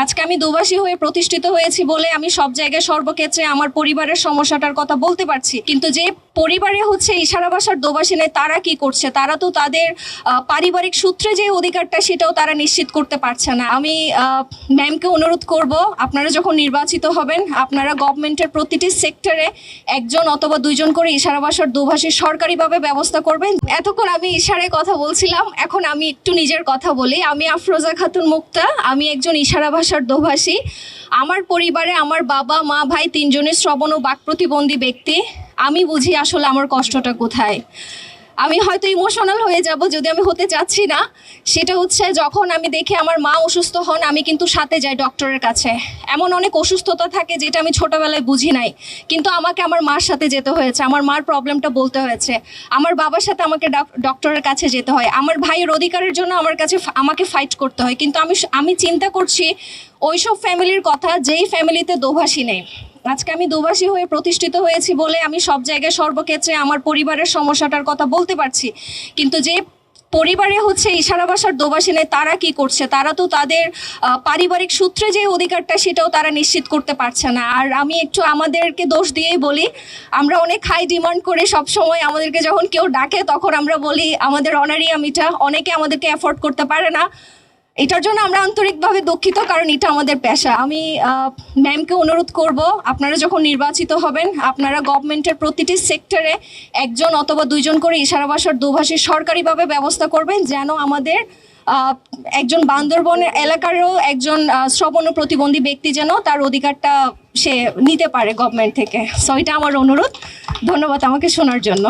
আজকে আমি দুবাসী হয়ে প্রতিষ্ঠিত হয়েছি বলে আমি সব জায়গায় সর্বক্ষেত্রে আমার পরিবারের সমস্যাটার কথা বলতে পারছি, কিন্তু যে পরিবারে হচ্ছে ইশারা ভাষার দোভাষী নেই তারা কি করছে? তারা তো তাদের পারিবারিক সূত্রে যে অধিকারটা সেটাও তারা নিশ্চিত করতে পারছে না। আমি ম্যামকে অনুরোধ করব, আপনারা যখন নির্বাচিত হবেন আপনারা গভর্নমেন্টের প্রতিটি সেক্টরে একজন অথবা দুইজন করে ইশারা ভাষার দোভাষী সরকারিভাবে ব্যবস্থা করবেন। এতক্ষণ আমি ইশারায় কথা বলছিলাম, এখন আমি একটু নিজের কথা বলি। আমি আফরোজা খাতুন মুক্তা, আমি একজন ইশারা ভাষার দোভাষী। আমার পরিবারে আমার বাবা মা ভাই তিনজনের শ্রবণ ও বাক প্রতিবন্ধী ব্যক্তি। আমি বুঝি আসলে আমার কষ্টটা কোথায়। আমি হয়তো ইমোশনাল হয়ে যাব, যদি আমি হতে চাচ্ছি না। সেটা হচ্ছে যখন আমি দেখি আমার মা অসুস্থ হন, আমি কিন্তু সাথে যাই ডক্টরের কাছে। এমন অনেক অসুস্থতা থাকে যেটা আমি ছোটোবেলায় বুঝি নাই, কিন্তু আমাকে আমার মার সাথে যেতে হয়েছে, আমার মার প্রবলেমটা বলতে হয়েছে। আমার বাবার সাথে আমাকে ডক্টরের কাছে যেতে হয়, আমার ভাইয়ের অধিকারের জন্য আমাকে ফাইট করতে হয়। কিন্তু আমি চিন্তা করছি ওইসব ফ্যামিলির কথা যেই ফ্যামিলিতে দোভাষী নেই। আজকে আমি দুবাসী হয়ে প্রতিষ্ঠিত হয়েছি বলে আমি সব জায়গায় সর্বক্ষেত্রে আমার পরিবারের সমস্যাটার কথা বলতে পারছি, কিন্তু যে পরিবারে হচ্ছে ইশারা ভাষার দোভাষী নেই তারা কি করছে? তারা তো তাদের পারিবারিক সূত্রে যে অধিকারটা সেটাও তারা নিশ্চিত করতে পারছে না। আর আমি একটু আমাদেরকে দোষ দিয়েই বলি, আমরা অনেক হাই ডিমান্ড করে সব সময় আমাদেরকে যখন কেউ ডাকে তখন আমরা বলি আমাদের অনারিয়াম এটা, অনেকে আমাদেরকে অ্যাফোর্ড করতে পারে না। এটার জন্য আমরা আন্তরিকভাবে দুঃখিত, কারণ এটা আমাদের পেশা। আমি ম্যামকে অনুরোধ করব, আপনারা যখন নির্বাচিত হবেন আপনারা গভর্নমেন্টের প্রতিটি সেক্টরে একজন অথবা দুইজন করে ইশারা ভাষার দোভাষী সরকারিভাবে ব্যবস্থা করবেন, যেন আমাদের একজন বান্দরবনের এলাকারও একজন শ্রবণ প্রতিবন্ধী ব্যক্তি যেন তার অধিকারটা সে নিতে পারে গভর্নমেন্ট থেকে। সো এটা আমার অনুরোধ। ধন্যবাদ আমাকে শোনার জন্য।